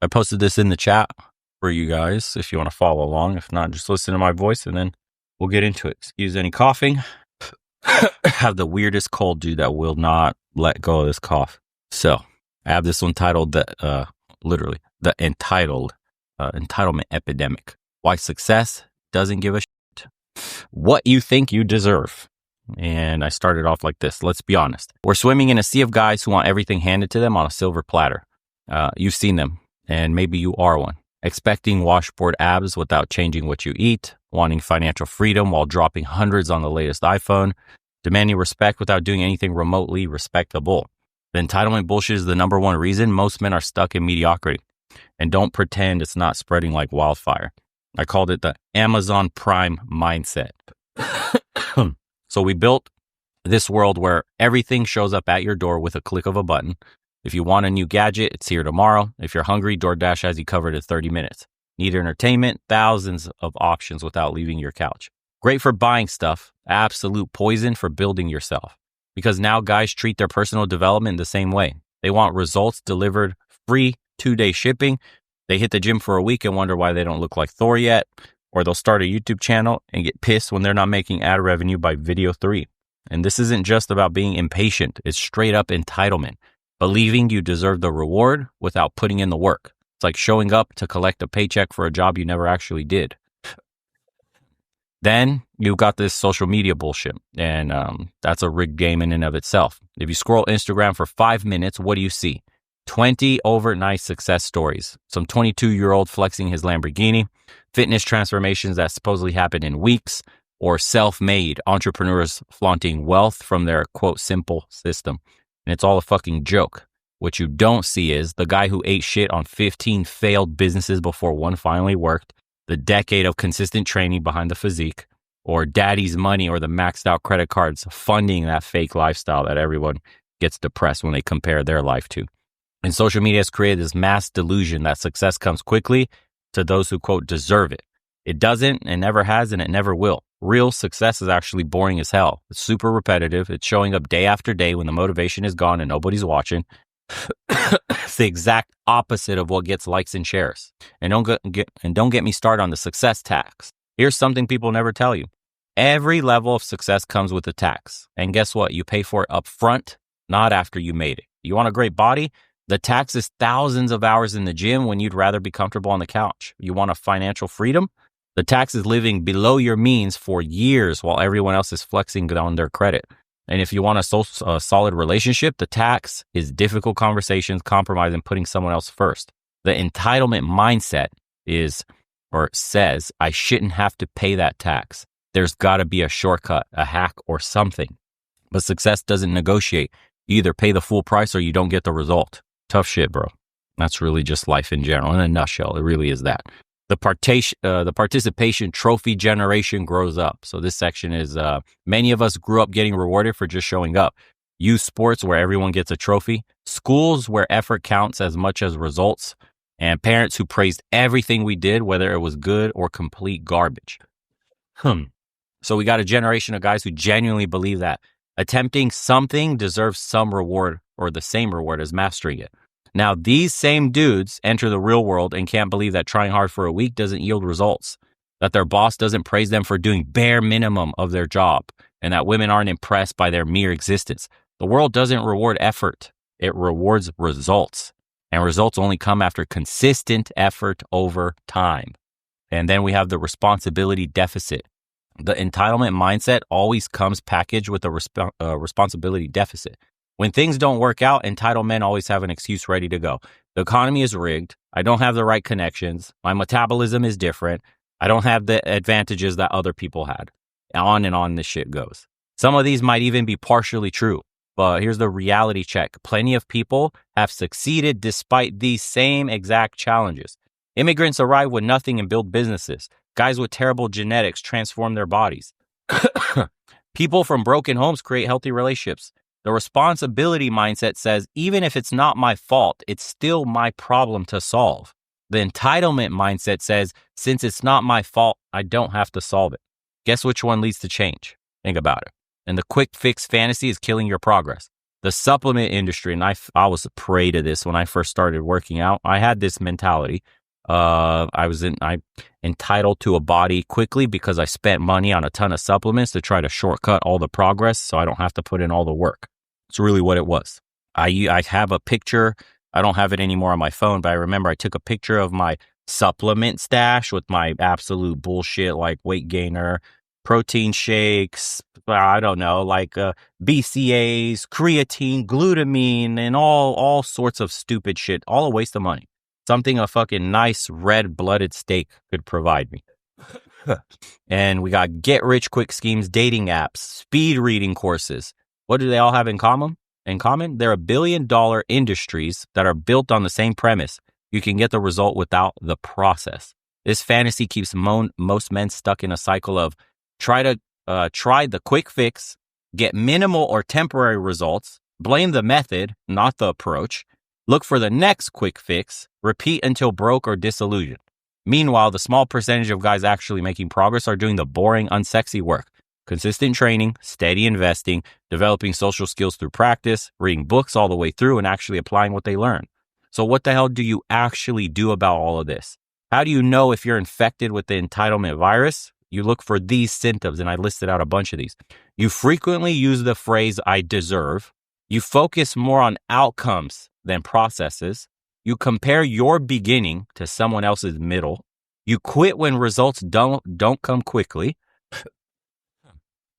I posted this in the chat for you guys if you want to follow along. If not, just listen to my voice and then we'll get into it. Excuse any coughing. I have the weirdest cold, dude, that will not let go of this cough. So I have this one titled literally the Entitlement Epidemic. Why success doesn't give a shit. What you think you deserve. And I started off like this. Let's be honest. We're swimming in a sea of guys who want everything handed to them on a silver platter. You've seen them, and maybe you are one. Expecting washboard abs without changing what you eat, wanting financial freedom while dropping hundreds on the latest iPhone, demanding respect without doing anything remotely respectable. The entitlement bullshit is the number one reason most men are stuck in mediocrity. And don't pretend it's not spreading like wildfire. I called it the Amazon Prime mindset. So we built this world where everything shows up at your door with a click of a button. If you want a new gadget, it's here tomorrow. If you're hungry, DoorDash has you covered in 30 minutes. Need entertainment? Thousands of options without leaving your couch. Great for buying stuff. Absolute poison for building yourself. Because now guys treat their personal development the same way. They want results delivered free 2-day shipping. They hit the gym for a week and wonder why they don't look like Thor yet. Or they'll start a YouTube channel and get pissed when they're not making ad revenue by video 3. And this isn't just about being impatient. It's straight up entitlement. Believing you deserve the reward without putting in the work. It's like showing up to collect a paycheck for a job you never actually did. Then you've got this social media bullshit. And that's a rigged game in and of itself. If you scroll Instagram for 5 minutes, what do you see? 20 overnight success stories. Some 22-year-old flexing his Lamborghini, fitness transformations that supposedly happen in weeks, or self-made entrepreneurs flaunting wealth from their, quote, simple system. And it's all a fucking joke. What you don't see is the guy who ate shit on 15 failed businesses before one finally worked, the decade of consistent training behind the physique, or daddy's money or the maxed out credit cards funding that fake lifestyle that everyone gets depressed when they compare their life to. And social media has created this mass delusion that success comes quickly to those who, quote, deserve it. It doesn't, and never has, and it never will. Real success is actually boring as hell. It's super repetitive. It's showing up day after day when the motivation is gone and nobody's watching. It's the exact opposite of what gets likes and shares. And don't get me started on the success tax. Here's something people never tell you. Every level of success comes with a tax. And guess what? You pay for it up front, not after you made it. You want a great body? The tax is thousands of hours in the gym when you'd rather be comfortable on the couch. You want a financial freedom? The tax is living below your means for years while everyone else is flexing on their credit. And if you want a solid relationship, the tax is difficult conversations, compromise, and putting someone else first. The entitlement mindset says, I shouldn't have to pay that tax. There's got to be a shortcut, a hack, or something. But success doesn't negotiate. You either pay the full price or you don't get the result. Tough shit, bro. That's really just life in general. In a nutshell, it really is that. The participation trophy generation grows up. So this section is, many of us grew up getting rewarded for just showing up. Youth sports where everyone gets a trophy. Schools where effort counts as much as results. And parents who praised everything we did, whether it was good or complete garbage. So we got a generation of guys who genuinely believe that attempting something deserves some reward or the same reward as mastering it. Now, these same dudes enter the real world and can't believe that trying hard for a week doesn't yield results, that their boss doesn't praise them for doing bare minimum of their job, and that women aren't impressed by their mere existence. The world doesn't reward effort. It rewards results. And results only come after consistent effort over time. And then we have the responsibility deficit. The entitlement mindset always comes packaged with a responsibility deficit. When things don't work out, entitled men always have an excuse ready to go. The economy is rigged. I don't have the right connections. My metabolism is different. I don't have the advantages that other people had. On and on this shit goes. Some of these might even be partially true. But here's the reality check. Plenty of people have succeeded despite these same exact challenges. Immigrants arrive with nothing and build businesses. Guys with terrible genetics transform their bodies. People from broken homes create healthy relationships. The responsibility mindset says, even if it's not my fault, it's still my problem to solve. The entitlement mindset says, since it's not my fault, I don't have to solve it. Guess which one leads to change? Think about it. And the quick fix fantasy is killing your progress. The supplement industry, and I was a prey to this when I first started working out. I had this mentality. I entitled to a body quickly because I spent money on a ton of supplements to try to shortcut all the progress so I don't have to put in all the work. It's really what it was. I have a picture. I don't have it anymore on my phone, but I remember I took a picture of my supplement stash with my absolute bullshit like weight gainer, protein shakes, I don't know, like BCAAs, creatine, glutamine, and all sorts of stupid shit. All a waste of money. Something a fucking nice red-blooded steak could provide me. And we got get-rich-quick schemes, dating apps, speed reading courses. What do they all have in common? They're $1 billion industries that are built on the same premise. You can get the result without the process. This fantasy keeps most men stuck in a cycle of try the quick fix, get minimal or temporary results, blame the method, not the approach, look for the next quick fix, repeat until broke or disillusioned. Meanwhile, the small percentage of guys actually making progress are doing the boring, unsexy work. Consistent training, steady investing, developing social skills through practice, reading books all the way through, and actually applying what they learn. So what the hell do you actually do about all of this? How do you know if you're infected with the entitlement virus? You look for these symptoms, and I listed out a bunch of these. You frequently use the phrase, I deserve. You focus more on outcomes than processes. You compare your beginning to someone else's middle. You quit when results don't come quickly.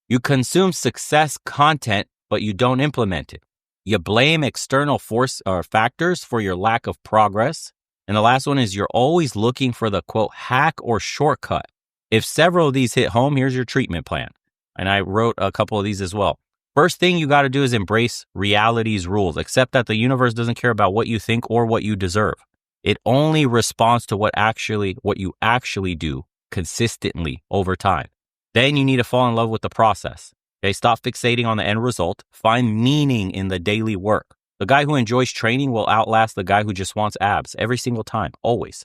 You consume success content, but you don't implement it. You blame external force or factors for your lack of progress. And the last one is you're always looking for the quote hack or shortcut. If several of these hit home, here's your treatment plan. And I wrote a couple of these as well. First thing you got to do is embrace reality's rules. Accept that the universe doesn't care about what you think or what you deserve. It only responds to what you actually do consistently over time. Then you need to fall in love with the process. Okay, stop fixating on the end result. Find meaning in the daily work. The guy who enjoys training will outlast the guy who just wants abs every single time, always.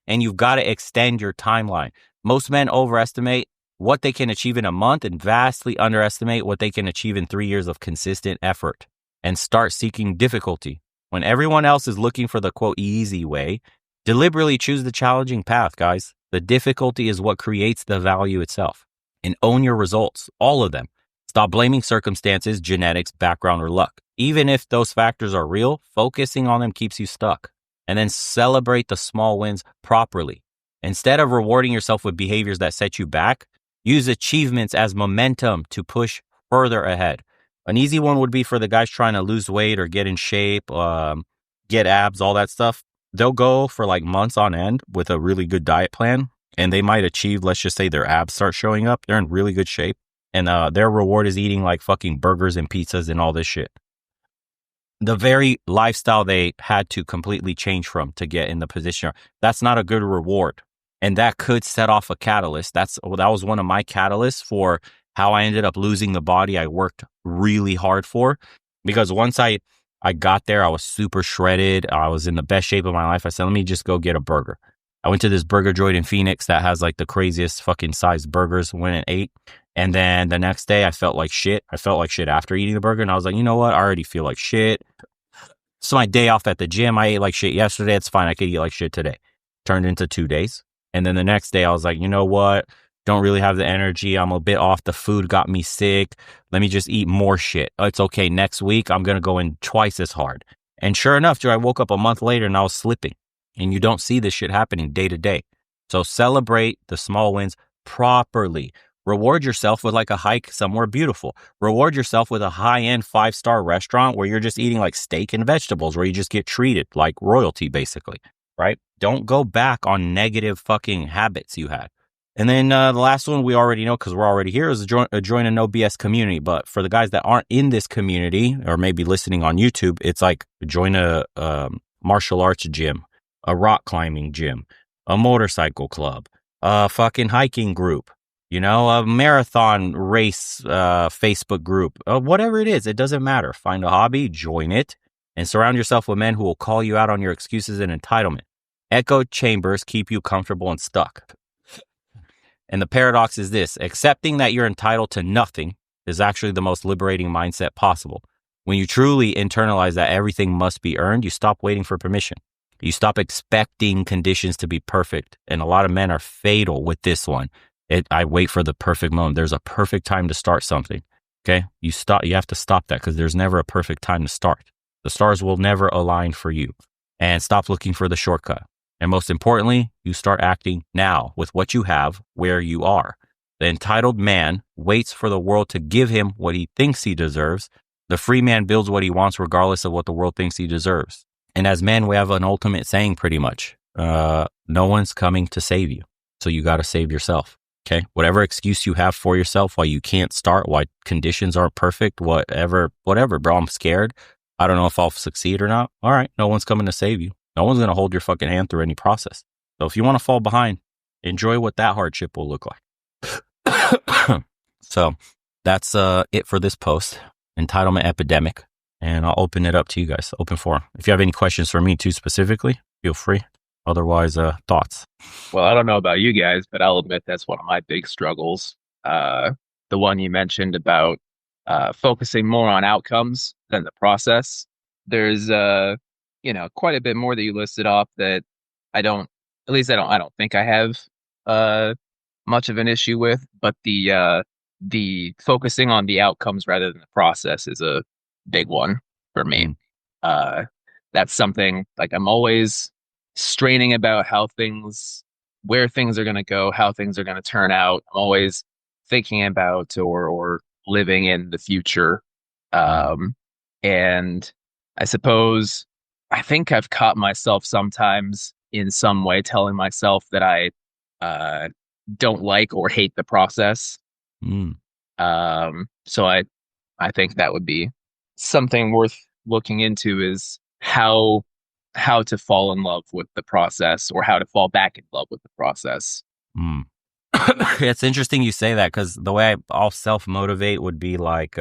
And you've got to extend your timeline. Most men overestimate what they can achieve in a month and vastly underestimate what they can achieve in 3 years of consistent effort, and start seeking difficulty. When everyone else is looking for the quote easy way, deliberately choose the challenging path, guys. The difficulty is what creates the value itself. And own your results, all of them. Stop blaming circumstances, genetics, background, or luck. Even if those factors are real, focusing on them keeps you stuck. And then celebrate the small wins properly. Instead of rewarding yourself with behaviors that set you back, use achievements as momentum to push further ahead. An easy one would be for the guys trying to lose weight or get in shape, get abs, all that stuff. They'll go for like months on end with a really good diet plan, and they might achieve, let's just say their abs start showing up. They're in really good shape, and their reward is eating like fucking burgers and pizzas and all this shit. The very lifestyle they had to completely change from to get in the position. That's not a good reward. And that could set off a catalyst. That was one of my catalysts for how I ended up losing the body I worked really hard for. Because once I got there, I was super shredded. I was in the best shape of my life. I said, let me just go get a burger. I went to this burger joint in Phoenix that has like the craziest fucking sized burgers, went and ate. And then the next day I felt like shit. I felt like shit after eating the burger. And I was like, you know what? I already feel like shit. So my day off at the gym, I ate like shit yesterday. It's fine. I could eat like shit today. Turned into 2 days. And then the next day I was like, you know what? Don't really have the energy. I'm a bit off. The food got me sick. Let me just eat more shit. It's okay. Next week, I'm going to go in twice as hard. And sure enough, dude, I woke up a month later and I was slipping. And you don't see this shit happening day to day. So celebrate the small wins properly. Reward yourself with like a hike somewhere beautiful. Reward yourself with a high-end 5-star restaurant where you're just eating like steak and vegetables, where you just get treated like royalty, basically, right? Don't go back on negative fucking habits you had. And then the last one we already know because we're already here is join a no BS community. But for the guys that aren't in this community or maybe listening on YouTube, it's like join a martial arts gym, a rock climbing gym, a motorcycle club, a fucking hiking group, you know, a marathon race Facebook group, whatever it is. It doesn't matter. Find a hobby, join it, and surround yourself with men who will call you out on your excuses and entitlement. Echo chambers keep you comfortable and stuck. And the paradox is this: accepting that you're entitled to nothing is actually the most liberating mindset possible. When you truly internalize that everything must be earned, you stop waiting for permission. You stop expecting conditions to be perfect. And a lot of men are fatal with this one. I wait for the perfect moment. There's a perfect time to start something. Okay. You have to stop that because there's never a perfect time to start. The stars will never align for you. And stop looking for the shortcut. And most importantly, you start acting now with what you have where you are. The entitled man waits for the world to give him what he thinks he deserves. The free man builds what he wants regardless of what the world thinks he deserves. And as men, we have an ultimate saying pretty much. No one's coming to save you. So you got to save yourself. Okay. Whatever excuse you have for yourself, why you can't start, why conditions aren't perfect, whatever, bro, I'm scared. I don't know if I'll succeed or not. All right. No one's coming to save you. No one's going to hold your fucking hand through any process. So if you want to fall behind, enjoy what that hardship will look like. So that's it for this post, Entitlement Epidemic. And I'll open it up to you guys, open forum. If you have any questions for me too specifically, feel free. Otherwise, thoughts. Well, I don't know about you guys, but I'll admit that's one of my big struggles. The one you mentioned about focusing more on outcomes than the process. There's quite a bit more that you listed off that I don't think I have uh much of an issue with, but the focusing on the outcomes rather than the process is a big one for me. Mm, Uh, that's something like I'm always straining about where things are going to go, how things are going to turn out. I'm always thinking about or living in the future. mm, Um, and I suppose I think I've caught myself sometimes in some way telling myself that I uh, don't like or hate the process. mm, So I think that would be something worth looking into is how to fall in love with the process or how to fall back in love with the process. mm. It's interesting you say that because the way I'll self-motivate would be like,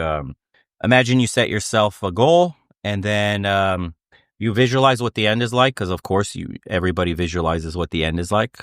imagine you set yourself a goal and then you visualize what the end is like because of course everybody visualizes what the end is like,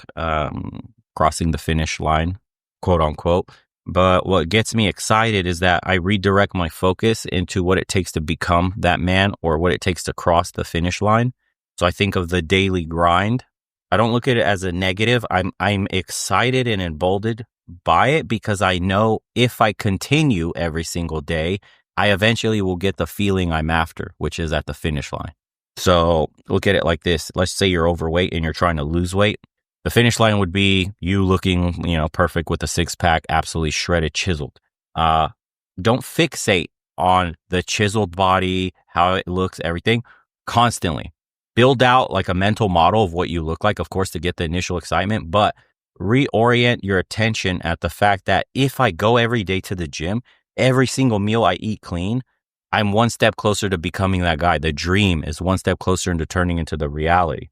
crossing the finish line, quote unquote. But what gets me excited is that I redirect my focus into what it takes to become that man or what it takes to cross the finish line. So I think of the daily grind. I don't look at it as a negative. I'm excited and emboldened by it because I know if I continue every single day, I eventually will get the feeling I'm after, which is at the finish line. So look at it like this. Let's say you're overweight and you're trying to lose weight. The finish line would be you looking, perfect with a six pack, absolutely shredded, chiseled. Don't fixate on the chiseled body, how it looks, everything constantly. Build out like a mental model of what you look like, of course, to get the initial excitement, but reorient your attention at the fact that if I go every day to the gym, every single meal I eat clean, I'm one step closer to becoming that guy. The dream is one step closer into turning into the reality.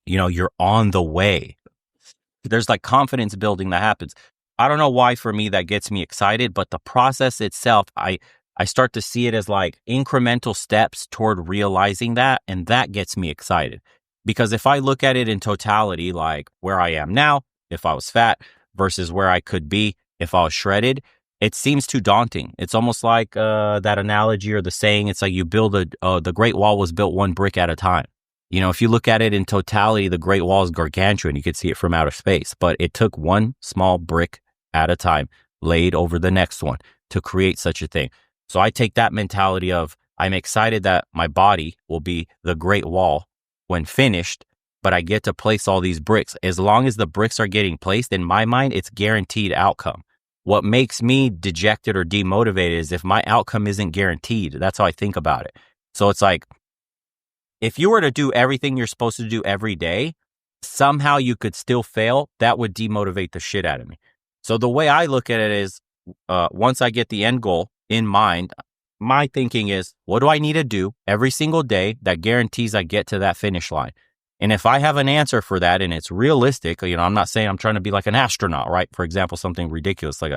You're on the way. There's like confidence building that happens. I don't know why for me that gets me excited, but the process itself, I start to see it as like incremental steps toward realizing that. And that gets me excited because if I look at it in totality, like where I am now, if I was fat versus where I could be if I was shredded, it seems too daunting. It's almost like that analogy or the saying. It's like you build the Great Wall was built one brick at a time. If you look at it in totality, the Great Wall is gargantuan. You could see it from outer space, but it took one small brick at a time laid over the next one to create such a thing. So I take that mentality of I'm excited that my body will be the Great Wall when finished, but I get to place all these bricks. As long as the bricks are getting placed, in my mind, it's guaranteed outcome. What makes me dejected or demotivated is if my outcome isn't guaranteed. That's how I think about it. So it's like, if you were to do everything you're supposed to do every day, somehow you could still fail. That would demotivate the shit out of me. So the way I look at it is, once I get the end goal in mind, my thinking is, what do I need to do every single day that guarantees I get to that finish line? And if I have an answer for that and it's realistic, I'm not saying I'm trying to be like an astronaut, right? For example, something ridiculous like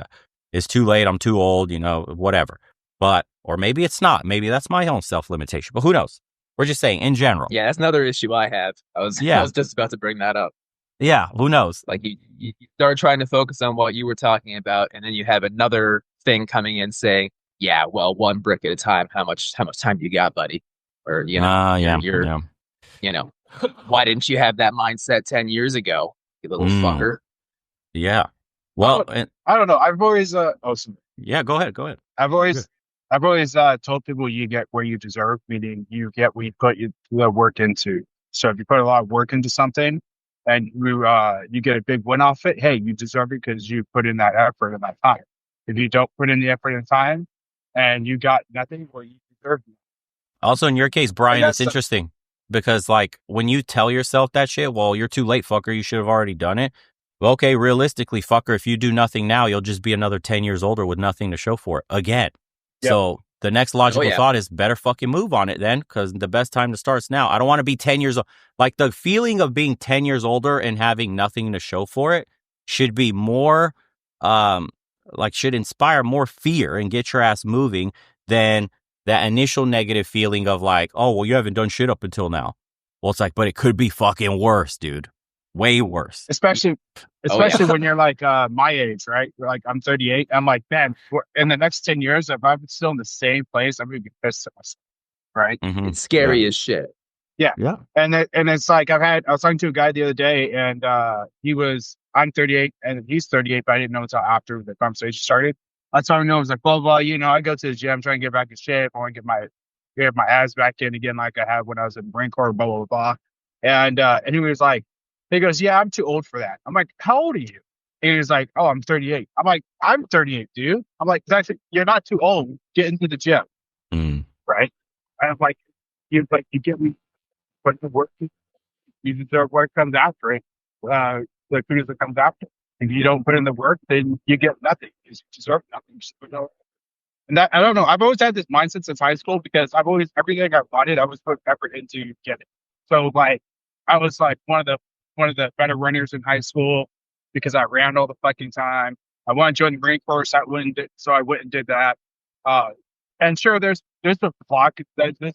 it's too late, I'm too old, whatever. Or maybe it's not. Maybe that's my own self-limitation, but who knows? We're just saying in general. Yeah, that's another issue I have. I was just about to bring that up. Yeah. Who knows? Like you start trying to focus on what you were talking about, and then you have another thing coming in saying, yeah, well, one brick at a time. How much time you got, buddy? Or Yeah, you're yeah. you know, why didn't you have that mindset 10 years ago, you little Mm, fucker? yeah. I Well, don't, I don't know. yeah, go ahead, go ahead. I've Good. always, I've always told people you get where you deserve, meaning you get what you put the work into. So if you put a lot of work into something and you get a big win off it, hey, you deserve it because you put in that effort and that time. If you don't put in the effort and time and you got nothing, well, you deserve it. Also, in your case, And Brian, it's that's interesting because, like, when you tell yourself that shit, well, you're too late, fucker. You should have already done it. Well, okay, realistically, fucker, if you do nothing now, you'll just be another 10 years older with nothing to show for it again. Yep. So the next Oh logical yeah. thought is better fucking move on it then, because the best time to start is now. I don't want to be 10 years old. Like, the feeling of being 10 years older and having nothing to show for it should be more, um, should inspire more fear and get your ass moving than that initial negative feeling of like, oh, well, you haven't done shit up until now. Well, it's like, but it could be fucking worse, dude. Way worse. especially Oh yeah. especially when you're like my age, right? Like I'm 38. I'm like, man, in the next 10 years, if I'm still in the same place, I'm gonna be pissed at myself, right? Mm-hmm. It's scary as shit. Yeah. Yeah. And it's like I was talking to a guy the other day and I'm 38 and he's 38, but I didn't know until after the conversation started. That's how I know. I was like, blah, blah, I go to the gym, trying to get back in shape. I want to get my abs back in again like I had when I was in the Marine Corps, blah, blah, blah. And he was like, he goes, yeah, I'm too old for that. I'm like, how old are you? And he was like, oh, I'm 38. I'm like, I'm 38, dude. I'm like, you're not too old. Get into the gym, Mm. right? I'm like, you get me, but the work you deserve what comes after it. The food that comes after. If you don't put in the work, then you get nothing. You deserve nothing. And that I don't know. I've always had this mindset since high school because I've always everything I wanted, I was put effort into getting. So like I was like one of the better runners in high school because I ran all the fucking time. I wanted to join the Marine Corps, so I went and did that. Uh, and sure, there's a block. There's been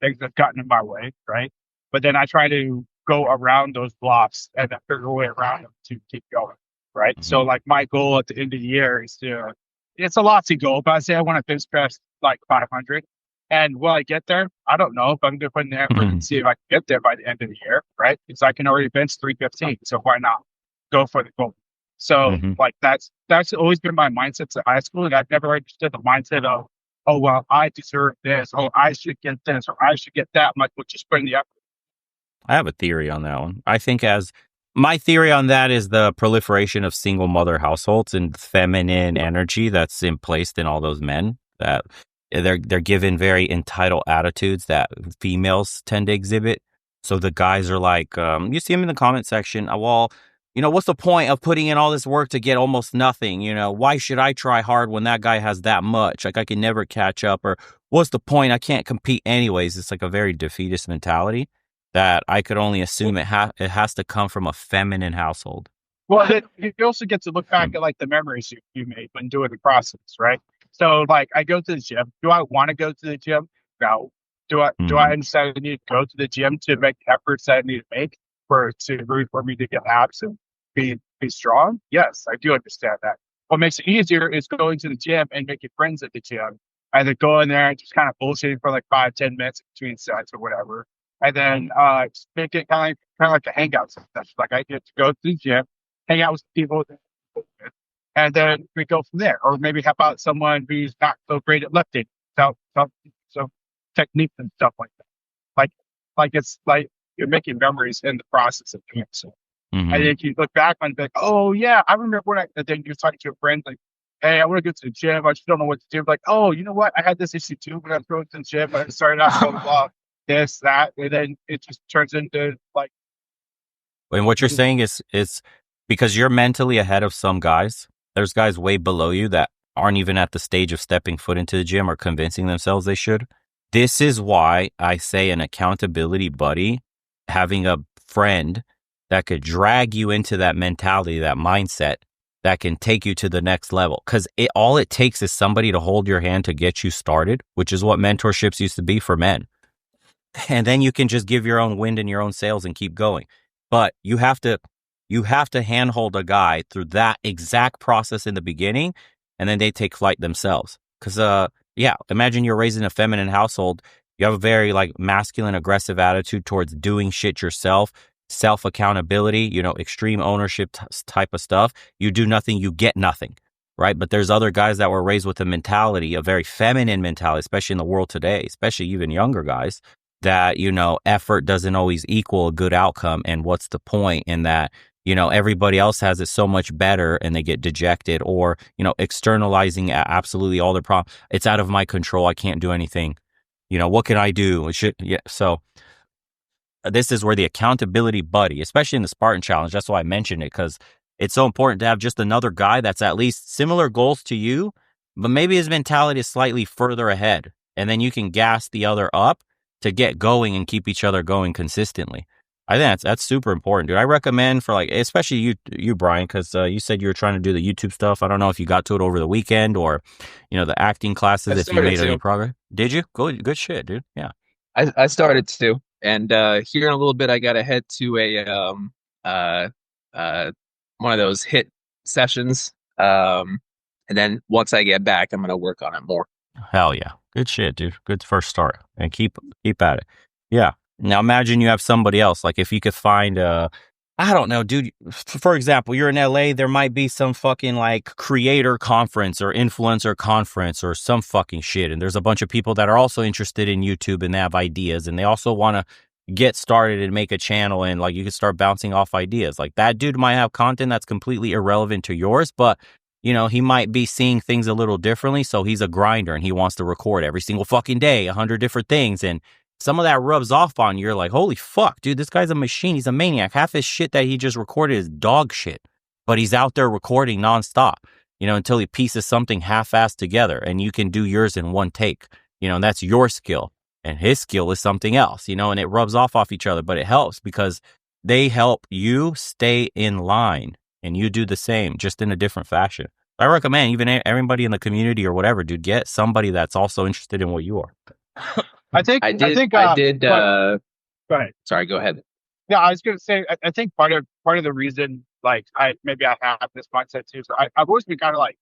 things that's gotten in my way, right? But then I try to go around those blocks and I figure a way around them to keep going, right? So Mm-hmm. like my goal at the end of the year is to it's a lofty goal, but I say I want to bench press like 500. And will I get there? I don't know if I'm going to put in the effort and see if I can get there by the end of the year, right? Because I can already bench 315. So why not go for the goal? So Mm-hmm. like that's always been my mindset to high school. And I've never understood the mindset of, oh, well, I deserve this. Oh, I should get this or I should get that. I'm like, well, just put in the effort. I have a theory on that one. I think as my theory on that is the proliferation of single mother households and feminine energy that's in placed in all those men that they're given very entitled attitudes that females tend to exhibit. So the guys are like, you see them in the comment section. Well, what's the point of putting in all this work to get almost nothing? Why should I try hard when that guy has that much? Like I can never catch up, or what's the point? I can't compete anyways. It's like a very defeatist mentality that I could only assume it has to come from a feminine household. Well, then you also get to look back at like the memories you made when doing the process, right? So like I go to the gym. Do I want to go to the gym? No. Do I Mm. understand I need to go to the gym to make the efforts that I need to make for me to get abs and be strong? Yes, I do understand that. What makes it easier is going to the gym and making friends at the gym. Either go in there and just kind of bullshitting for like 5-10 minutes between sets or whatever. And then just make it kind of like a hangout session. Like I get to go to the gym, hang out with people, and then we go from there. Or maybe help out someone who's not so great at lifting, so techniques and stuff like that. Like, it's like you're making memories in the process of doing it. So I Hmm. think you look back on like, oh yeah, I remember when and then you're talking to a friend like, hey, I want to go to the gym. I just don't know what to do. Like, oh, you know what? I had this issue too when I was going to the gym. I started out blah blah blah, this that, and then it just turns into like. And what you're saying is because you're mentally ahead of some guys. There's guys way below you that aren't even at the stage of stepping foot into the gym or convincing themselves they should. This is why I say an accountability buddy, having a friend that could drag you into that mentality, that mindset, that can take you to the next level. Because all it takes is somebody to hold your hand to get you started, which is what mentorships used to be for men. And then you can just give your own wind in your own sails and keep going. But you have to handhold a guy through that exact process in the beginning, and then they take flight themselves. Because Yeah, imagine you're raised in a feminine household. You have a very like masculine, aggressive attitude towards doing shit yourself, self accountability, extreme ownership type of stuff. You do nothing, you get nothing, right? But there's other guys that were raised with a mentality, a very feminine mentality, especially in the world today, especially even younger guys, that, effort doesn't always equal a good outcome. And what's the point in that? Everybody else has it so much better and they get dejected or, externalizing absolutely all their problems. It's out of my control. I can't do anything. What can I do? Yeah. So this is where the accountability buddy, especially in the Spartan challenge, that's why I mentioned it, because it's so important to have just another guy that's at least similar goals to you, but maybe his mentality is slightly further ahead. And then you can gas the other up to get going and keep each other going consistently. I think that's super important, dude. I recommend for like, especially you Brian, because you said you were trying to do the YouTube stuff. I don't know if you got to it over the weekend or, the acting classes, if you made any progress. Did you? Good shit, dude. Yeah. I started to. And here in a little bit, I got to head to one of those hit sessions. And then once I get back, I'm going to work on it more. Hell yeah. Good shit, dude. Good first start. And keep at it. Yeah. Now imagine you have somebody else. Like if you could find I don't know, dude. For example, you're in LA, there might be some fucking like creator conference or influencer conference or some fucking shit. And there's a bunch of people that are also interested in YouTube and they have ideas and they also want to get started and make a channel and like you can start bouncing off ideas. Like that dude might have content that's completely irrelevant to yours, but he might be seeing things a little differently. So he's a grinder and he wants to record every single fucking day, 100 different things. And some of that rubs off on you. You're like, holy fuck, dude, this guy's a machine. He's a maniac. Half his shit that he just recorded is dog shit, but he's out there recording nonstop, until he pieces something half-assed together and you can do yours in one take, and that's your skill and his skill is something else, and it rubs off each other, but it helps because they help you stay in line and you do the same, just in a different fashion. I recommend even everybody in the community or whatever, dude, get somebody that's also interested in what you are. I did. Go ahead. Sorry, go ahead. Yeah, I was going to say, I think part of the reason, like, I have this mindset too. So I've always been kind of like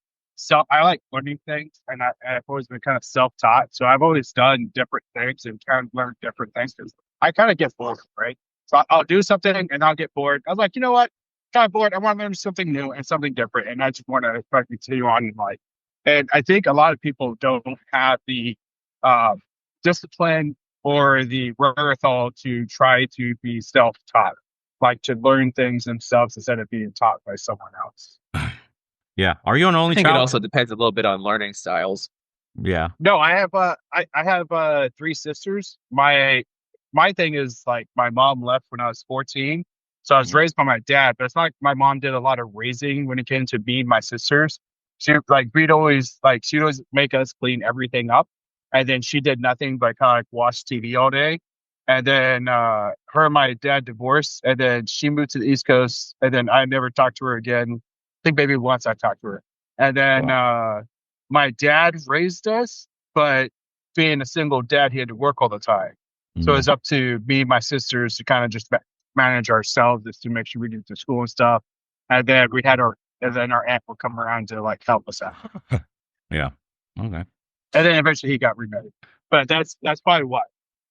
I like learning things, and I've always been kind of self-taught. So I've always done different things and kind of learned different things because I kind of get bored, right? So I'll do something and I'll get bored. I was like, you know what? Kind of bored. I want to learn something new and something different, and I just want to continue on in life. And I think a lot of people don't have the discipline or the wherewithal to try to be self-taught, like to learn things themselves instead of being taught by someone else. Yeah. Are you an only child? I think child? it also depends a little bit on learning styles. Yeah. No, I have 3 sisters. My thing is like my mom left when I was 14. So I was raised by my dad, but it's not like my mom did a lot of raising when it came to me and my sisters. She she'd always make us clean everything up. And then she did nothing but kind of like watch TV all day. And then her and my dad divorced. And then she moved to the East Coast. And then I never talked to her again. I think maybe once I talked to her. And then my dad raised us, but being a single dad, he had to work all the time. Mm-hmm. So it's up to me and my sisters to kind of just manage ourselves, just to make sure we get to school and stuff. And then our aunt will come around to like help us out. Yeah. Okay. And then eventually he got remarried. But that's probably why.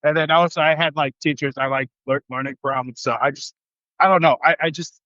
And then also I had like teachers I like learning from. So I don't know. I just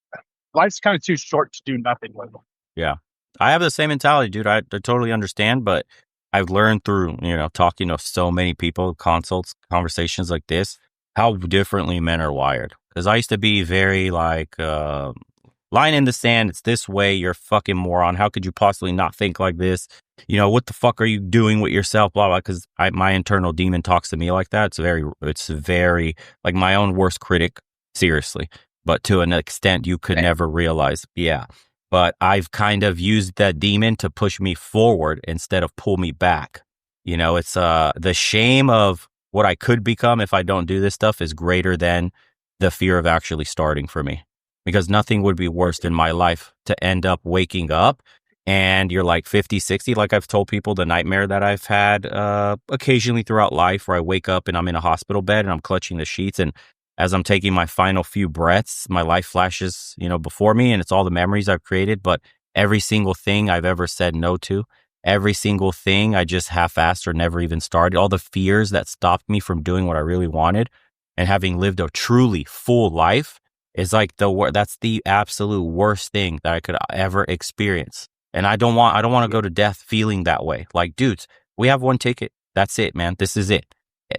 life's kind of too short to do nothing with them. Yeah. I have the same mentality, dude. I totally understand, but I've learned through, talking to so many people, consults, conversations like this, how differently men are wired. Because I used to be very like, line in the sand, it's this way, you're a fucking moron. How could you possibly not think like this? What the fuck are you doing with yourself? Blah, blah. Because my internal demon talks to me like that. It's very like my own worst critic, seriously. But to an extent you could never realize. Yeah. But I've kind of used that demon to push me forward instead of pull me back. It's the shame of what I could become if I don't do this stuff is greater than the fear of actually starting for me. Because nothing would be worse in my life to end up waking up and you're like 50, 60. Like I've told people the nightmare that I've had occasionally throughout life where I wake up and I'm in a hospital bed and I'm clutching the sheets. And as I'm taking my final few breaths, my life flashes, before me and it's all the memories I've created. But every single thing I've ever said no to, Every single thing I just half-assed or never even started. All the fears that stopped me from doing what I really wanted and having lived a truly full life is like that's the absolute worst thing that I could ever experience. And I don't want to go to death feeling that way. Like, dudes, we have one ticket. That's it, man. This is it.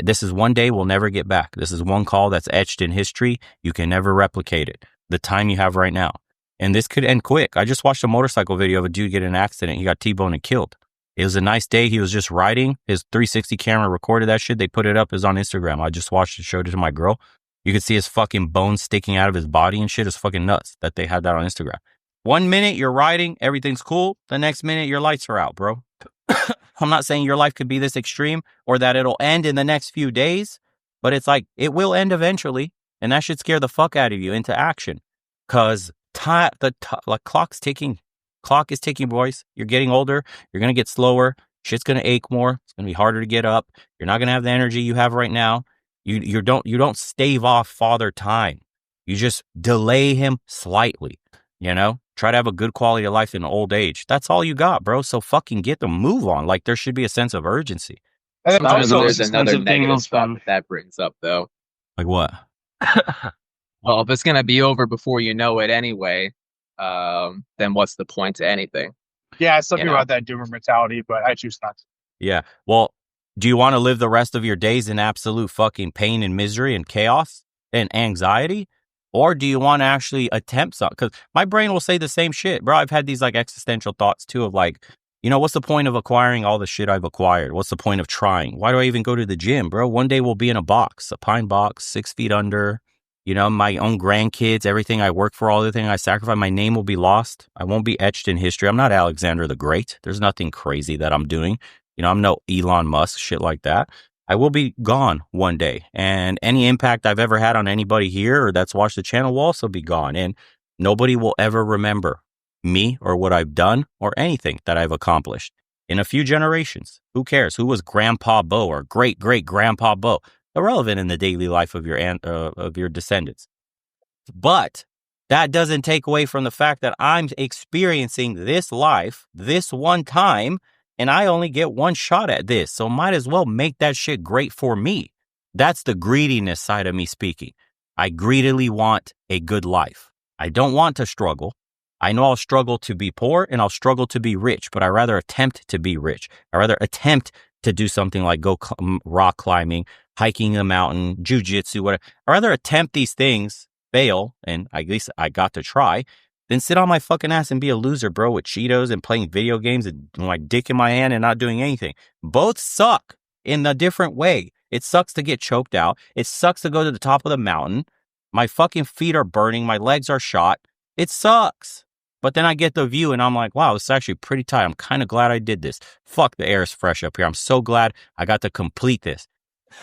This is one day we'll never get back. This is one call that's etched in history. You can never replicate it. The time you have right now. And this could end quick. I just watched a motorcycle video of a dude get in an accident. He got T-boned and killed. It was a nice day. He was just riding. His 360 camera recorded that shit. They put it up. It was on Instagram. I just watched it, showed it to my girl. You could see his fucking bones sticking out of his body and shit. It's fucking nuts that they had that on Instagram. 1 minute you're riding, everything's cool. The next minute your lights are out, bro. I'm not saying your life could be this extreme or that it'll end in the next few days, but it's like it will end eventually. And that should scare the fuck out of you into action. Cause the clock's ticking. Clock is ticking, boys. You're getting older. You're going to get slower. Shit's going to ache more. It's going to be harder to get up. You're not going to have the energy you have right now. You don't stave off father time. You just delay him slightly, you know? Try to have a good quality of life in old age. That's all you got, bro. So fucking get the move on. Like, there should be a sense of urgency. And then Sometimes also there's a sense another of being negative able stuff to- that brings up, though. Like what? Well, if it's going to be over before you know it anyway, then what's the point to anything? Yeah, something You know? about that doomer mentality, but I choose not to. Yeah. Well, do you want to live the rest of your days in absolute fucking pain and misery and chaos and anxiety? Or do you want to actually attempt something? Because my brain will say the same shit, bro. I've had these like existential thoughts too of like, you know, what's the point of acquiring all the shit I've acquired? What's the point of trying? Why do I even go to the gym, bro? One day we'll be in a box, a pine box, 6 feet under, you know, my own grandkids, everything I work for, all the thing I sacrifice, my name will be lost. I won't be etched in history. I'm not Alexander the Great. There's nothing crazy that I'm doing. You know, I'm no Elon Musk, shit like that. I will be gone one day, and any impact I've ever had on anybody here or that's watched the channel will also be gone, and nobody will ever remember me or what I've done or anything that I've accomplished in a few generations. Who cares? Who was Grandpa Bo or great Grandpa Bo? Irrelevant in the daily life of your descendants. But that doesn't take away from the fact that I'm experiencing this life this one time, and I only get one shot at this. So might as well make that shit great for me. That's the greediness side of me speaking. I greedily want a good life. I don't want to struggle. I know I'll struggle to be poor and I'll struggle to be rich, but I rather attempt to be rich. I rather attempt to do something like go rock climbing, hiking a mountain, jujitsu, whatever. I rather attempt these things, fail, and at least I got to try, than sit on my fucking ass and be a loser, bro, with Cheetos and playing video games and my dick in my hand and not doing anything. Both suck in a different way. It sucks to get choked out. It sucks to go to the top of the mountain. My fucking feet are burning. My legs are shot. It sucks. But then I get the view and I'm like, wow, this is actually pretty tight. I'm kind of glad I did this. Fuck, the air is fresh up here. I'm so glad I got to complete this.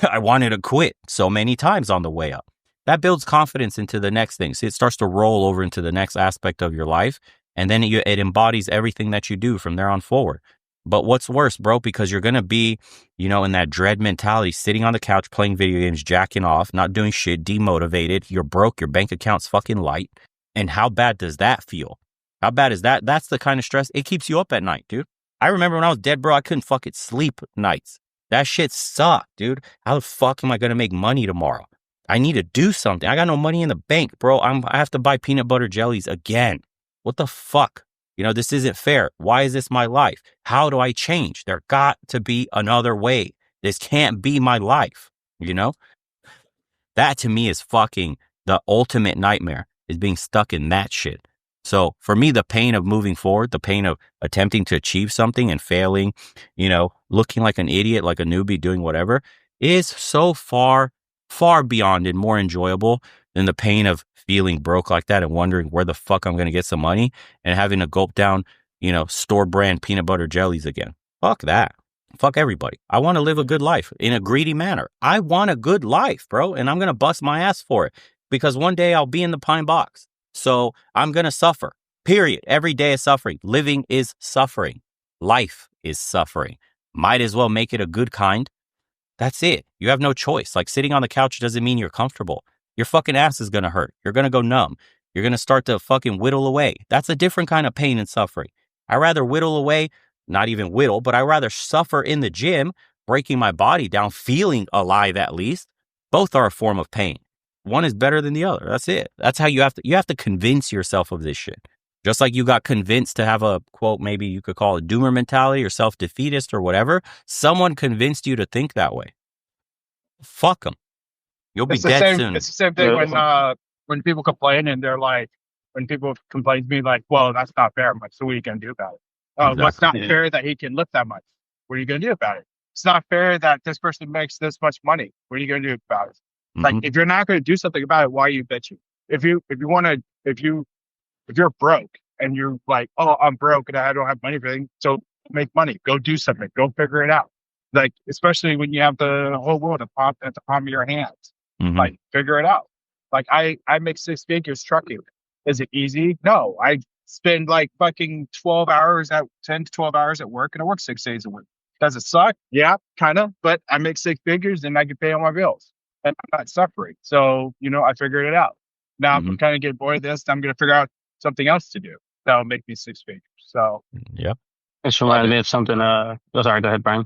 I wanted to quit so many times on the way up. That builds confidence into the next thing. See, it starts to roll over into the next aspect of your life. And then it embodies everything that you do from there on forward. But what's worse, bro, because you're going to be, you know, in that dread mentality, sitting on the couch, playing video games, jacking off, not doing shit, demotivated. You're broke. Your bank account's fucking light. And how bad does that feel? How bad is that? That's the kind of stress. It keeps you up at night, dude. I remember when I was dead, bro, I couldn't fucking sleep nights. That shit sucked, dude. How the fuck am I going to make money tomorrow? I need to do something. I got no money in the bank, bro. I have to buy peanut butter jellies again. What the fuck? You know, this isn't fair. Why is this my life? How do I change? There got to be another way. This can't be my life, you know? That to me is fucking the ultimate nightmare, is being stuck in that shit. So for me, the pain of moving forward, the pain of attempting to achieve something and failing, you know, looking like an idiot, like a newbie, doing whatever, is so far beyond and more enjoyable than the pain of feeling broke like that and wondering where the fuck I'm going to get some money and having to gulp down, you know, store brand peanut butter jellies again. Fuck that. Fuck everybody. I want to live a good life in a greedy manner. I want a good life, bro. And I'm going to bust my ass for it because one day I'll be in the pine box. So I'm going to suffer, period. Every day is suffering. Living is suffering. Life is suffering. Might as well make it a good kind. That's it. You have no choice. Like sitting on the couch doesn't mean you're comfortable. Your fucking ass is going to hurt. You're going to go numb. You're going to start to fucking whittle away. That's a different kind of pain and suffering. I'd rather whittle away not even whittle, but I'd rather suffer in the gym, breaking my body down, feeling alive at least. Both are a form of pain. One is better than the other. That's it. That's how you have to convince yourself of this shit. Just like you got convinced to have a, quote, maybe you could call it doomer mentality or self-defeatist or whatever. Someone convinced you to think that way. Fuck them. You'll be dead soon. It's the same thing when people complain and they're like, when people complain to me like, well, that's not fair. I'm like, so what are you going to do about it? Well, it's not fair that he can lift that much. What are you going to do about it? It's not fair that this person makes this much money. What are you going to do about it? Like, if you're not going to do something about it, why are you bitching? If you're broke and you're like, oh, I'm broke and I don't have money for anything, so make money. Go do something. Go figure it out. Like, especially when you have the whole world at the palm of your hands. Like, figure it out. Like, I make 6 figures trucking. Is it easy? No. I spend like fucking 10 to 12 hours at work, and I work 6 days a week. Does it suck? Yeah, kind of. But I make 6 figures and I can pay all my bills. And I'm not suffering. So, I figured it out. Now I'm kind of getting bored of this. I'm going to figure out something else to do that'll make me 6 figures. So, yeah. This reminds me of something. Sorry, go ahead, Brian.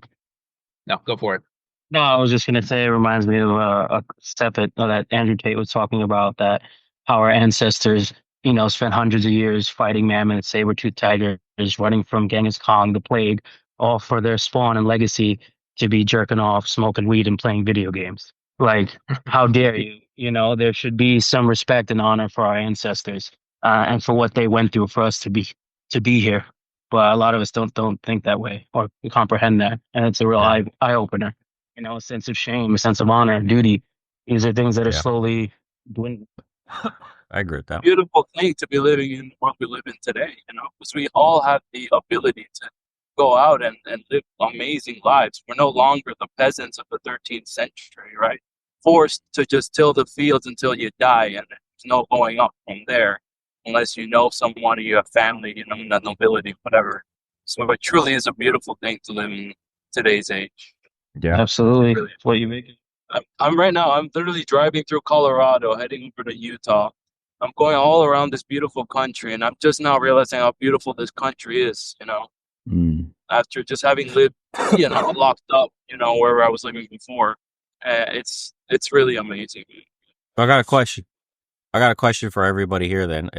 No, go for it. No, I was just going to say it reminds me of a step that Andrew Tate was talking about, that how our ancestors, spent hundreds of years fighting mammoths, saber-toothed tigers, running from Genghis Khan, the plague, all for their spawn and legacy to be jerking off, smoking weed, and playing video games. Like, how dare you? There should be some respect and honor for our ancestors and for what they went through for us to be here. But a lot of us don't think that way or comprehend that, and it's a real eye opener. A sense of shame, a sense of honor, duty. These are things that are slowly dwindling. I agree with that. Beautiful thing to be living in the world we live in today, because we all have the ability to go out and live amazing lives. We're no longer the peasants of the 13th century, right? Forced to just till the fields until you die, and there's no going up from there unless you know someone or you have family, that nobility, whatever. So it truly is a beautiful thing to live in today's age. Yeah, absolutely. Really. What you making? I'm right now. I'm literally driving through Colorado, heading over to Utah. I'm going all around this beautiful country, and I'm just now realizing how beautiful this country is. After just having lived, locked up, where I was living before, it's really amazing. I got a question for everybody here. Then,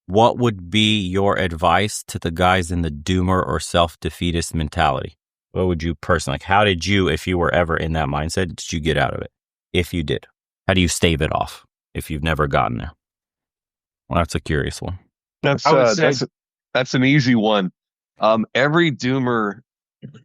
what would be your advice to the guys in the doomer or self-defeatist mentality? What would you personally, how did you, if you were ever in that mindset, did you get out of it? If you did, how do you stave it off if you've never gotten there? Well, that's a curious one. That's an easy one. Every doomer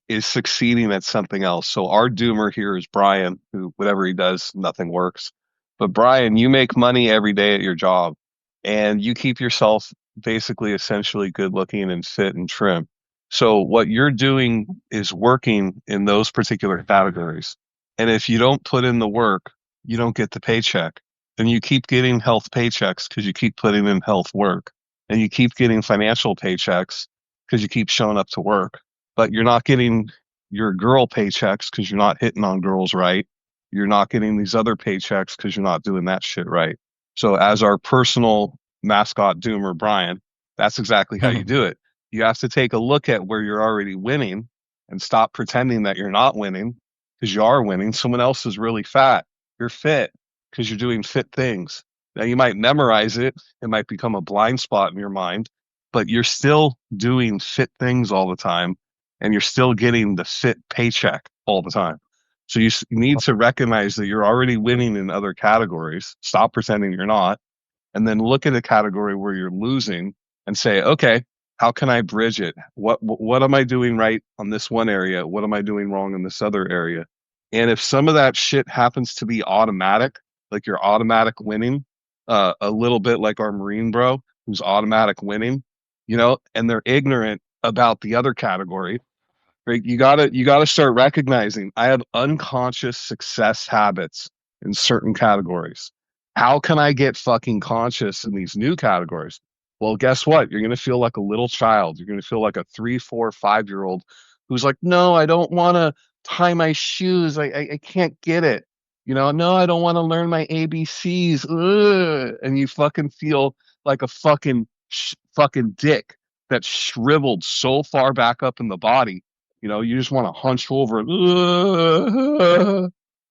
is succeeding at something else. So our doomer here is Brian, who whatever he does, nothing works. But Brian, you make money every day at your job, and you keep yourself basically essentially good looking and fit and trim. So what you're doing is working in those particular categories. And if you don't put in the work, you don't get the paycheck. Then you keep getting health paychecks because you keep putting in health work. And you keep getting financial paychecks because you keep showing up to work. But you're not getting your girl paychecks because you're not hitting on girls right. You're not getting these other paychecks because you're not doing that shit right. So as our personal mascot doomer, Brian, that's exactly how you do it. You have to take a look at where you're already winning and stop pretending that you're not winning because you are winning. Someone else is really fat. You're fit because you're doing fit things. Now you might memorize it. It might become a blind spot in your mind, but you're still doing fit things all the time and you're still getting the fit paycheck all the time. So you need to recognize that you're already winning in other categories. Stop pretending you're not. And then look at a category where you're losing and say, okay, how can I bridge it? What am I doing right on this one area? What am I doing wrong in this other area? And if some of that shit happens to be automatic, like you're automatic winning, a little bit like our Marine bro who's automatic winning, and they're ignorant about the other category, right? You gotta start recognizing I have unconscious success habits in certain categories. How can I get fucking conscious in these new categories? Well, guess what? You're going to feel like a little child. You're going to feel like a 3, 4, 5-year-old who's like, no, I don't want to tie my shoes. I can't get it. No, I don't want to learn my ABCs. Ugh. And you fucking feel like a fucking dick that's shriveled so far back up in the body, you just want to hunch over.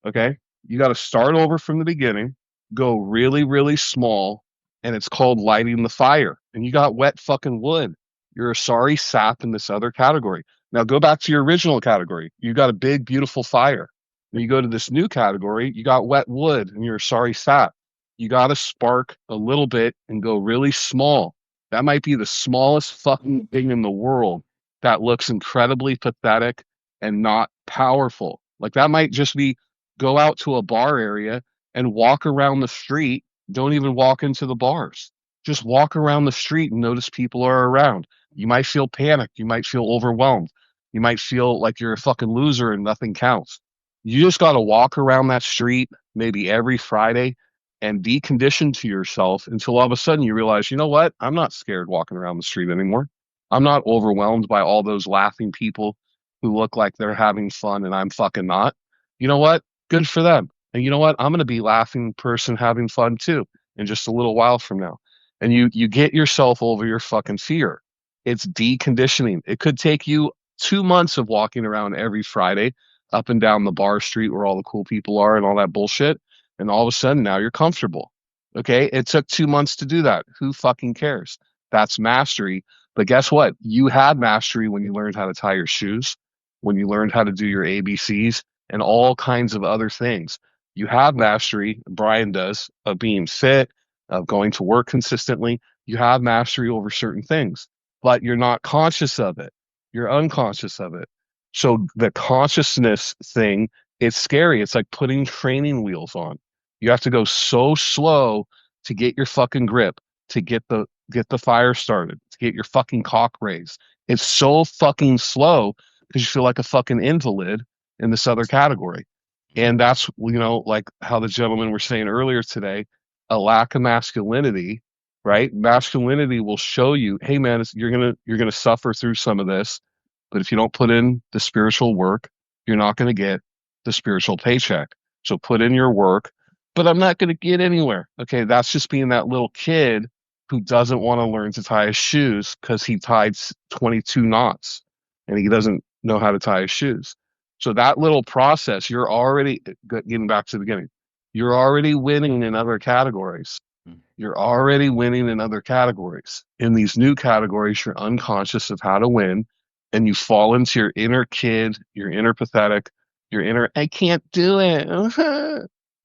Okay. You got to start over from the beginning, go really, really small, and it's called lighting the fire. And you got wet fucking wood. You're a sorry sap in this other category. Now go back to your original category. You got a big, beautiful fire. When you go to this new category, you got wet wood and you're a sorry sap. You got to spark a little bit and go really small. That might be the smallest fucking thing in the world that looks incredibly pathetic and not powerful. Like that might just be go out to a bar area and walk around the street. Don't even walk into the bars. Just walk around the street and notice people are around. You might feel panicked. You might feel overwhelmed. You might feel like you're a fucking loser and nothing counts. You just got to walk around that street maybe every Friday and decondition to yourself until all of a sudden you realize, you know what? I'm not scared walking around the street anymore. I'm not overwhelmed by all those laughing people who look like they're having fun and I'm fucking not. You know what? Good for them. And you know what? I'm going to be laughing person having fun too in just a little while from now. And you get yourself over your fucking fear. It's deconditioning. It could take you 2 months of walking around every Friday up and down the bar street where all the cool people are and all that bullshit. And all of a sudden now you're comfortable. Okay. It took 2 months to do that. Who fucking cares? That's mastery. But guess what? You had mastery when you learned how to tie your shoes, when you learned how to do your ABCs and all kinds of other things. You have mastery, Brian does, of being fit, of going to work consistently. You have mastery over certain things, but you're not conscious of it. You're unconscious of it. So the consciousness thing, it's scary. It's like putting training wheels on. You have to go so slow to get your fucking grip, to get the fire started, to get your fucking cock raised. It's so fucking slow because you feel like a fucking invalid in this other category. And that's, like how the gentlemen were saying earlier today, a lack of masculinity, right? Masculinity will show you, hey man, you're gonna suffer through some of this, but if you don't put in the spiritual work, you're not gonna get the spiritual paycheck. So put in your work, but I'm not gonna get anywhere. Okay, that's just being that little kid who doesn't want to learn to tie his shoes because he tied 22 knots and he doesn't know how to tie his shoes. So that little process, you're already getting back to the beginning. You're already winning in other categories. You're already winning in other categories. In these new categories, you're unconscious of how to win and you fall into your inner kid, your inner pathetic, your inner, I can't do it.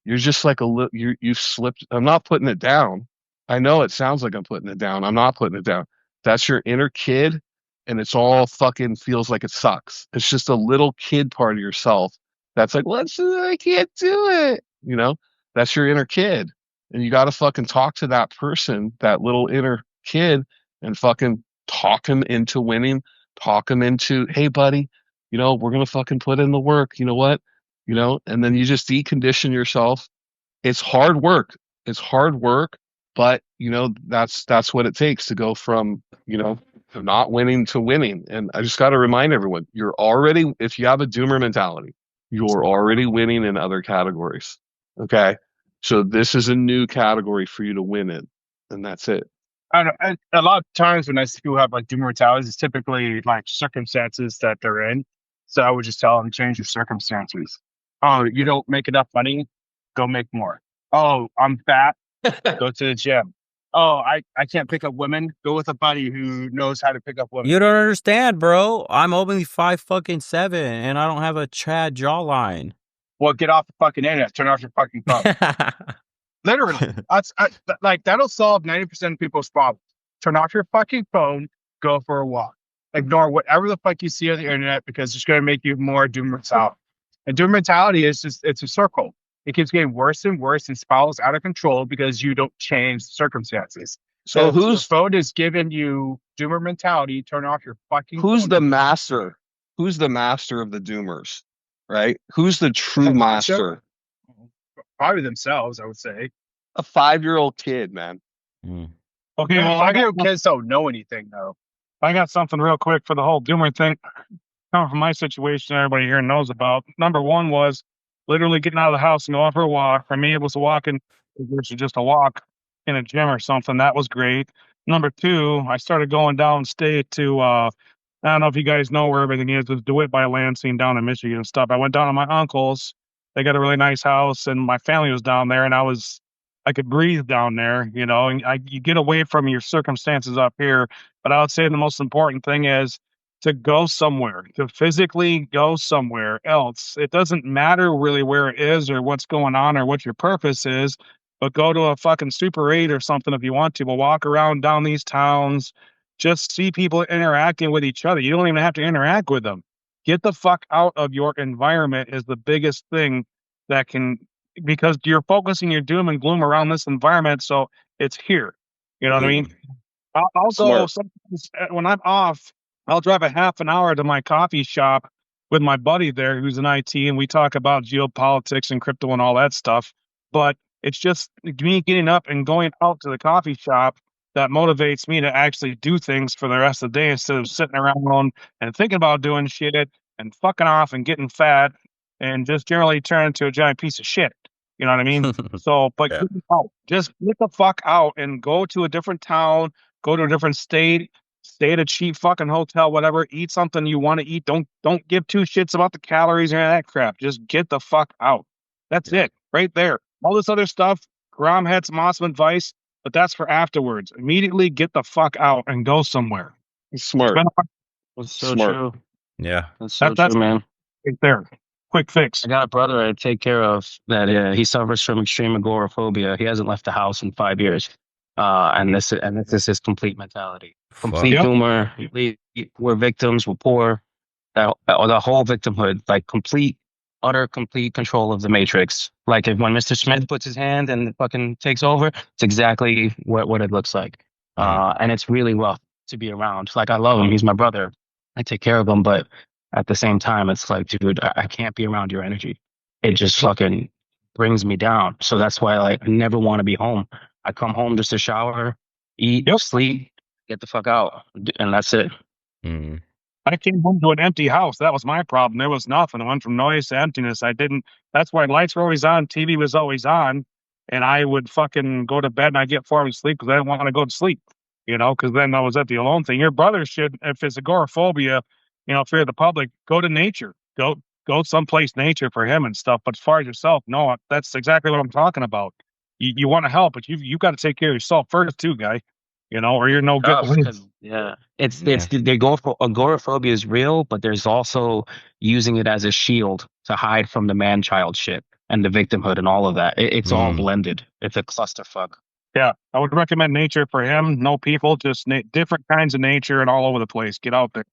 You're just like you've slipped. I'm not putting it down. I know it sounds like I'm putting it down. I'm not putting it down. That's your inner kid and it's all fucking feels like it sucks. It's just a little kid part of yourself that's like, I can't do it. That's your inner kid. And you got to fucking talk to that person, that little inner kid, and fucking talk him into winning, talk him into, hey, buddy, we're going to fucking put in the work. You know what? And then you just decondition yourself. It's hard work. It's hard work, but that's what it takes to go from, not winning to winning. And I just got to remind everyone, if you have a doomer mentality, you're already winning in other categories. Okay. So this is a new category for you to win in, and that's it. I don't know. A lot of times when I see people have like doom mortalities, it's typically like circumstances that they're in. So I would just tell them, change your circumstances. Oh, you don't make enough money? Go make more. Oh, I'm fat? Go to the gym. Oh, I can't pick up women? Go with a buddy who knows how to pick up women. You don't understand, bro. I'm only 5'7" and I don't have a Chad jawline. Well, get off the fucking internet. Turn off your fucking phone. Literally. That'll solve 90% of people's problems. Turn off your fucking phone. Go for a walk. Ignore whatever the fuck you see on the internet because it's going to make you more doom mentality. And doom mentality is it's a circle. It keeps getting worse and worse and spirals out of control because you don't change circumstances. So whose phone is giving you doomer mentality? Turn off your fucking Who's phone. the master? Who's the master of the doomers? Right? Who's the true master? Probably themselves, I would say. A 5-year-old kid, man. Okay, well, 5-year-old kids don't know anything, though. I got something real quick for the whole doomer thing. Coming from my situation, everybody here knows about. Number one was literally getting out of the house and going for a walk. For me, it was walking versus just a walk in a gym or something. That was great. Number two, I started going downstate to I don't know if you guys know where everything is. It's DeWitt by Lansing down in Michigan and stuff. I went down to my uncle's. They got a really nice house, and my family was down there, and I could breathe down there, and you get away from your circumstances up here. But I would say the most important thing is to go somewhere, to physically go somewhere else. It doesn't matter really where it is or what's going on or what your purpose is, but go to a fucking Super 8 or something if you want to. But walk around down these towns, just see people interacting with each other. You don't even have to interact with them. Get the fuck out of your environment is the biggest thing that can, because you're focusing your doom and gloom around this environment. So it's here. You know what I mean? I'll go Smart. sometimes when I'm off. I'll drive a half an hour to my coffee shop with my buddy there who's in IT, and we talk about geopolitics and crypto and all that stuff. But it's just me getting up and going out to the coffee shop that motivates me to actually do things for the rest of the day instead of sitting around and thinking about doing shit and fucking off and getting fat and just generally turn into a giant piece of shit. You know what I mean? So, but Yeah. get out. Just get the fuck out and go to a different town, go to a different state, stay at a cheap fucking hotel, whatever. Eat something you want to eat. Don't give two shits about the calories or any of that crap. Just get the fuck out. That's it, right there. All this other stuff. Grom had some awesome advice, but that's for afterwards. Immediately get the fuck out and go somewhere. Smart. That's so Smart. true. Yeah. That's so That's true, man. right there. Quick fix. I got a brother I take care of that he suffers from extreme agoraphobia. He hasn't left the house in 5 years. And this is his complete mentality. Complete Yep. doomer. We're victims. We're poor. The whole victimhood, like complete control of the matrix. Like if when Mr. Smith puts his hand and fucking takes over, it's exactly what it looks like. And it's really rough to be around. Like I love him. He's my brother. I take care of him, but at the same time, it's like, dude, I can't be around your energy. It just fucking brings me down. So that's why like I never want to be home. I come home just to shower, eat, Yep. sleep, get the fuck out, and that's it. Mm. I came home to an empty house. That was my problem. There was nothing. I went from noise to emptiness. That's why lights were always on, TV was always on, and I would fucking go to bed and I get 4 hours sleep because I didn't want to go to sleep, because then I was at the alone thing. Your brother should, if it's agoraphobia, fear of the public, go to nature. Go someplace nature for him and stuff. But as far as yourself, no, that's exactly what I'm talking about. You want to help, but you got to take care of yourself first too, guy. Or you're no good. Tough, 'cause, yeah, it's they go for agoraphobia is real, but there's also using it as a shield to hide from the man-child shit and the victimhood and all of that. It's all blended. It's a clusterfuck. Yeah, I would recommend nature for him. No people, just different kinds of nature and all over the place. Get out there.